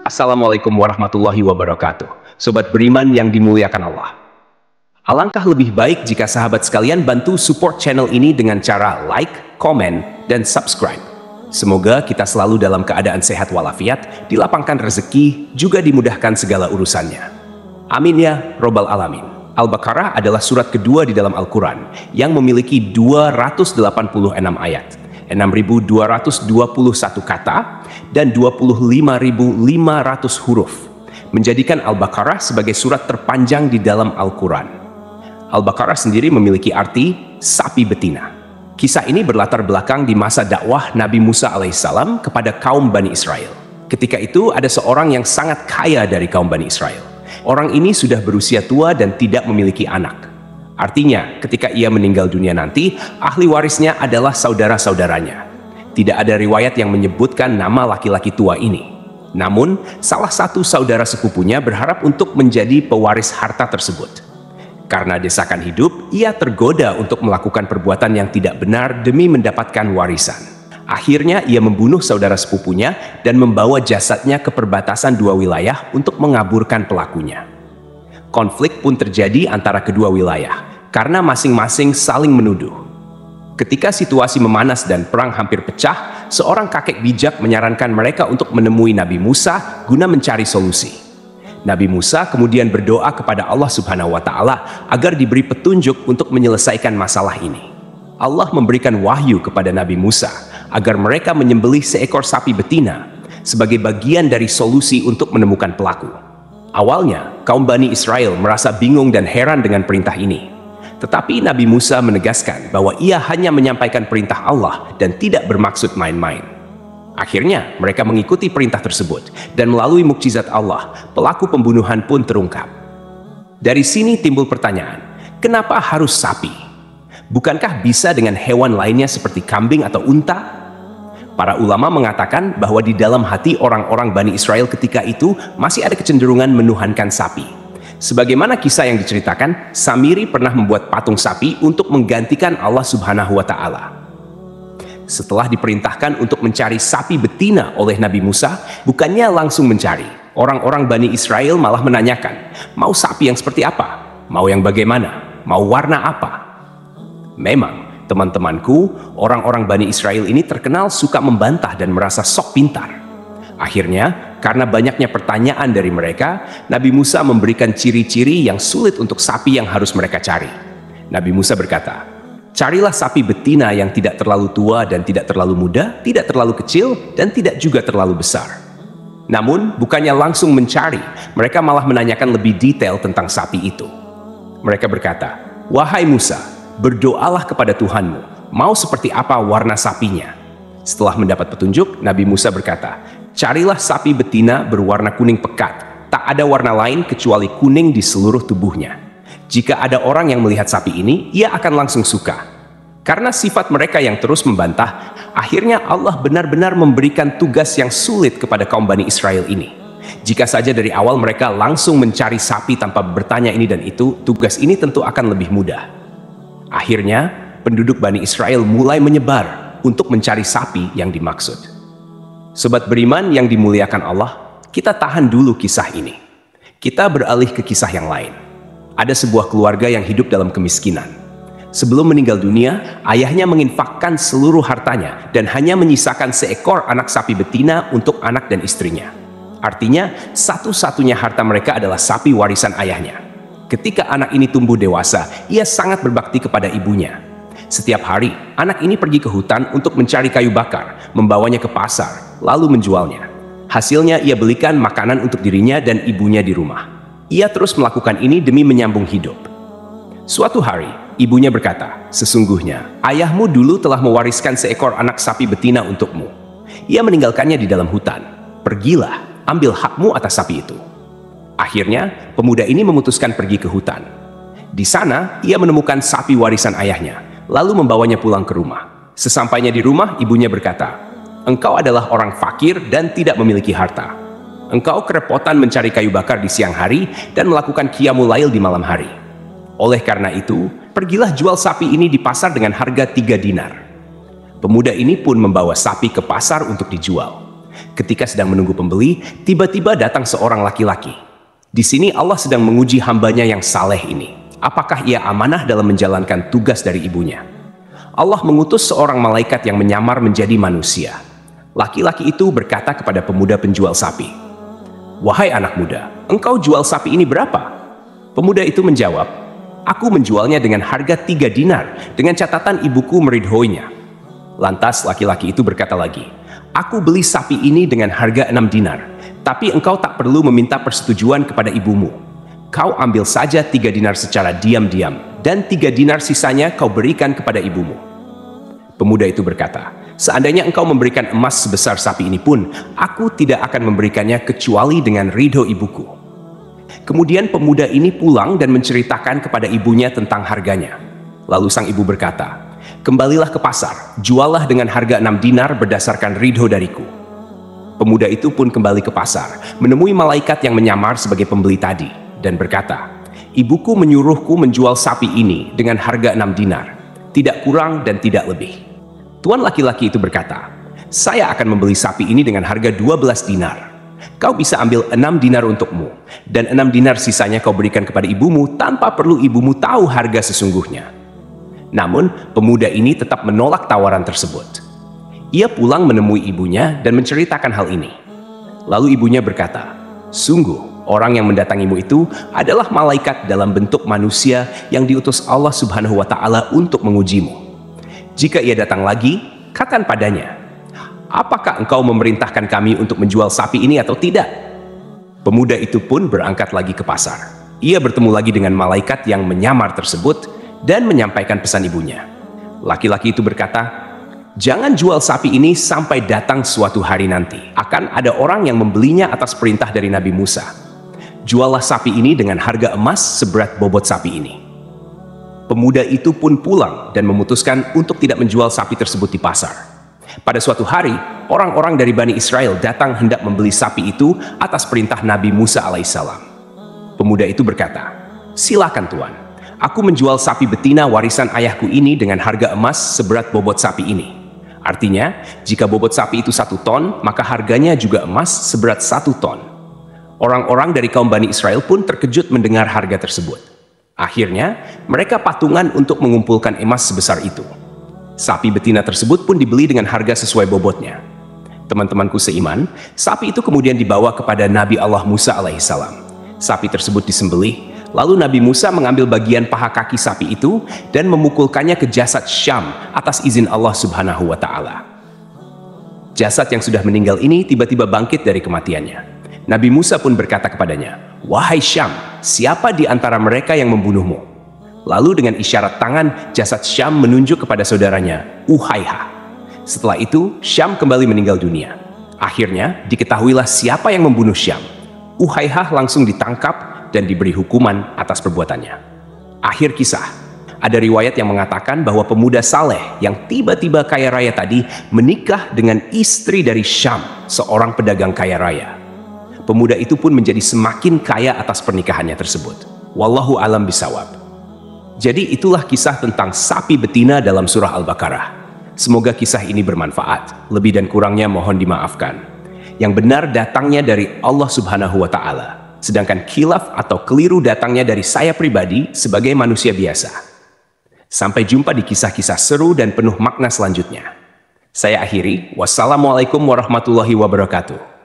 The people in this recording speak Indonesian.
Assalamualaikum warahmatullahi wabarakatuh. Sobat beriman yang dimuliakan Allah. Alangkah lebih baik jika sahabat sekalian bantu support channel ini dengan cara like, komen, dan subscribe. Semoga kita selalu dalam keadaan sehat walafiat, dilapangkan rezeki, juga dimudahkan segala urusannya. Amin ya Robbal Alamin. Al-Baqarah adalah surat kedua di dalam Al-Quran yang memiliki 286 ayat, 6.221 kata, dan 25.500 huruf, menjadikan Al-Baqarah sebagai surat terpanjang di dalam Al-Quran. Al-Baqarah sendiri memiliki arti sapi betina. Kisah ini berlatar belakang di masa dakwah Nabi Musa alaihissalam kepada kaum Bani Israel. Ketika itu ada seorang yang sangat kaya dari kaum Bani Israel. Orang ini sudah berusia tua dan tidak memiliki anak. Artinya, ketika ia meninggal dunia nanti, ahli warisnya adalah saudara-saudaranya. Tidak ada riwayat yang menyebutkan nama laki-laki tua ini. Namun, salah satu saudara sepupunya berharap untuk menjadi pewaris harta tersebut. Karena desakan hidup, ia tergoda untuk melakukan perbuatan yang tidak benar demi mendapatkan warisan. Akhirnya, ia membunuh saudara sepupunya dan membawa jasadnya ke perbatasan dua wilayah untuk mengaburkan pelakunya. Konflik pun terjadi antara kedua wilayah, karena masing-masing saling menuduh. Ketika situasi memanas dan perang hampir pecah, seorang kakek bijak menyarankan mereka untuk menemui Nabi Musa guna mencari solusi. Nabi Musa kemudian berdoa kepada Allah Subhanahu wa Ta'ala agar diberi petunjuk untuk menyelesaikan masalah ini. Allah memberikan wahyu kepada Nabi Musa agar mereka menyembelih seekor sapi betina sebagai bagian dari solusi untuk menemukan pelaku. Awalnya, kaum Bani Israel merasa bingung dan heran dengan perintah ini. Tetapi Nabi Musa menegaskan bahwa ia hanya menyampaikan perintah Allah dan tidak bermaksud main-main. Akhirnya, mereka mengikuti perintah tersebut, dan melalui mukjizat Allah, pelaku pembunuhan pun terungkap. Dari sini timbul pertanyaan, kenapa harus sapi? Bukankah bisa dengan hewan lainnya seperti kambing atau unta? Para ulama mengatakan bahwa di dalam hati orang-orang Bani Israel ketika itu masih ada kecenderungan menuhankan sapi. Sebagaimana kisah yang diceritakan, Samiri pernah membuat patung sapi untuk menggantikan Allah Subhanahu wa Ta'ala. Setelah diperintahkan untuk mencari sapi betina oleh Nabi Musa, bukannya langsung mencari. Orang-orang Bani Israel malah menanyakan, mau sapi yang seperti apa? Mau yang bagaimana? Mau warna apa? Memang, teman-temanku, orang-orang Bani Israel ini terkenal suka membantah dan merasa sok pintar. Akhirnya, karena banyaknya pertanyaan dari mereka, Nabi Musa memberikan ciri-ciri yang sulit untuk sapi yang harus mereka cari. Nabi Musa berkata, carilah sapi betina yang tidak terlalu tua dan tidak terlalu muda, tidak terlalu kecil, dan tidak juga terlalu besar. Namun, bukannya langsung mencari, mereka malah menanyakan lebih detail tentang sapi itu. Mereka berkata, wahai Musa, berdoalah kepada Tuhanmu, mau seperti apa warna sapinya? Setelah mendapat petunjuk, Nabi Musa berkata, carilah sapi betina berwarna kuning pekat, tak ada warna lain kecuali kuning di seluruh tubuhnya. Jika ada orang yang melihat sapi ini, ia akan langsung suka. Karena sifat mereka yang terus membantah, akhirnya Allah benar-benar memberikan tugas yang sulit kepada kaum Bani Israel ini. Jika saja dari awal mereka langsung mencari sapi tanpa bertanya ini dan itu, tugas ini tentu akan lebih mudah. Akhirnya, penduduk Bani Israel mulai menyebar untuk mencari sapi yang dimaksud. Sobat beriman yang dimuliakan Allah, kita tahan dulu kisah ini. Kita beralih ke kisah yang lain. Ada sebuah keluarga yang hidup dalam kemiskinan. Sebelum meninggal dunia, ayahnya menginfakkan seluruh hartanya dan hanya menyisakan seekor anak sapi betina untuk anak dan istrinya. Artinya, satu-satunya harta mereka adalah sapi warisan ayahnya. Ketika anak ini tumbuh dewasa, ia sangat berbakti kepada ibunya. Setiap hari, anak ini pergi ke hutan untuk mencari kayu bakar, membawanya ke pasar, lalu menjualnya. Hasilnya ia belikan makanan untuk dirinya dan ibunya di rumah. Ia terus melakukan ini demi menyambung hidup. Suatu hari, ibunya berkata, sesungguhnya ayahmu dulu telah mewariskan seekor anak sapi betina untukmu. Ia meninggalkannya di dalam hutan. Pergilah, ambil hakmu atas sapi itu. Akhirnya, pemuda ini memutuskan pergi ke hutan. Di sana, ia menemukan sapi warisan ayahnya, lalu membawanya pulang ke rumah. Sesampainya di rumah, ibunya berkata, engkau adalah orang fakir dan tidak memiliki harta. Engkau kerepotan mencari kayu bakar di siang hari dan melakukan qiyamul lail di malam hari. Oleh karena itu, pergilah jual sapi ini di pasar dengan harga 3 dinar. Pemuda ini pun membawa sapi ke pasar untuk dijual. Ketika sedang menunggu pembeli, tiba-tiba datang seorang laki-laki. Di sini Allah sedang menguji hambanya yang saleh ini. Apakah ia amanah dalam menjalankan tugas dari ibunya? Allah mengutus seorang malaikat yang menyamar menjadi manusia. Laki-laki itu berkata kepada pemuda penjual sapi, "Wahai anak muda, engkau jual sapi ini berapa?" Pemuda itu menjawab, "Aku menjualnya dengan harga 3 dinar, dengan catatan ibuku meridhoinya." Lantas laki-laki itu berkata lagi, "Aku beli sapi ini dengan harga 6 dinar, tapi engkau tak perlu meminta persetujuan kepada ibumu. Kau ambil saja 3 dinar secara diam-diam, dan 3 dinar sisanya kau berikan kepada ibumu." Pemuda itu berkata, "Seandainya engkau memberikan emas sebesar sapi ini pun, aku tidak akan memberikannya kecuali dengan ridho ibuku." Kemudian pemuda ini pulang dan menceritakan kepada ibunya tentang harganya. Lalu sang ibu berkata, "Kembalilah ke pasar, jualah dengan harga 6 dinar berdasarkan ridho dariku." Pemuda itu pun kembali ke pasar, menemui malaikat yang menyamar sebagai pembeli tadi, dan berkata, "Ibuku menyuruhku menjual sapi ini dengan harga 6 dinar, tidak kurang dan tidak lebih." Tuan laki-laki itu berkata, "Saya akan membeli sapi ini dengan harga 12 dinar. Kau bisa ambil 6 dinar untukmu, dan 6 dinar sisanya kau berikan kepada ibumu tanpa perlu ibumu tahu harga sesungguhnya." Namun, pemuda ini tetap menolak tawaran tersebut. Ia pulang menemui ibunya dan menceritakan hal ini. Lalu ibunya berkata, "Sungguh, orang yang mendatangimu itu adalah malaikat dalam bentuk manusia yang diutus Allah Subhanahu wa Ta'ala untuk mengujimu. Jika ia datang lagi, katakan padanya, 'Apakah engkau memerintahkan kami untuk menjual sapi ini atau tidak?'" Pemuda itu pun berangkat lagi ke pasar. Ia bertemu lagi dengan malaikat yang menyamar tersebut dan menyampaikan pesan ibunya. Laki-laki itu berkata, "Jangan jual sapi ini sampai datang suatu hari nanti. Akan ada orang yang membelinya atas perintah dari Nabi Musa. Juallah sapi ini dengan harga emas seberat bobot sapi ini." Pemuda itu pun pulang dan memutuskan untuk tidak menjual sapi tersebut di pasar. Pada suatu hari, orang-orang dari Bani Israel datang hendak membeli sapi itu atas perintah Nabi Musa alaihissalam. Pemuda itu berkata, "Silakan Tuan, aku menjual sapi betina warisan ayahku ini dengan harga emas seberat bobot sapi ini." Artinya, jika bobot sapi itu 1 ton, maka harganya juga emas seberat 1 ton. Orang-orang dari kaum Bani Israel pun terkejut mendengar harga tersebut. Akhirnya, mereka patungan untuk mengumpulkan emas sebesar itu. Sapi betina tersebut pun dibeli dengan harga sesuai bobotnya. Teman-temanku seiman, sapi itu kemudian dibawa kepada Nabi Allah Musa alaihissalam. Sapi tersebut disembelih, lalu Nabi Musa mengambil bagian paha kaki sapi itu dan memukulkannya ke jasad Syam atas izin Allah Subhanahu wa Ta'ala. Jasad yang sudah meninggal ini tiba-tiba bangkit dari kematiannya. Nabi Musa pun berkata kepadanya, "Wahai Syam, siapa di antara mereka yang membunuhmu?" Lalu dengan isyarat tangan, jasad Syam menunjuk kepada saudaranya, Uhaiha. Setelah itu, Syam kembali meninggal dunia. Akhirnya, diketahuilah siapa yang membunuh Syam. Uhaiha langsung ditangkap dan diberi hukuman atas perbuatannya. Akhir kisah, ada riwayat yang mengatakan bahwa pemuda saleh yang tiba-tiba kaya raya tadi menikah dengan istri dari Syam, seorang pedagang kaya raya. Pemuda itu pun menjadi semakin kaya atas pernikahannya tersebut. Wallahu alam bisawab. Jadi itulah kisah tentang sapi betina dalam surah Al-Baqarah. Semoga kisah ini bermanfaat. Lebih dan kurangnya mohon dimaafkan. Yang benar datangnya dari Allah Subhanahu wa Ta'ala. Sedangkan khilaf atau keliru datangnya dari saya pribadi sebagai manusia biasa. Sampai jumpa di kisah-kisah seru dan penuh makna selanjutnya. Saya akhiri. Wassalamualaikum warahmatullahi wabarakatuh.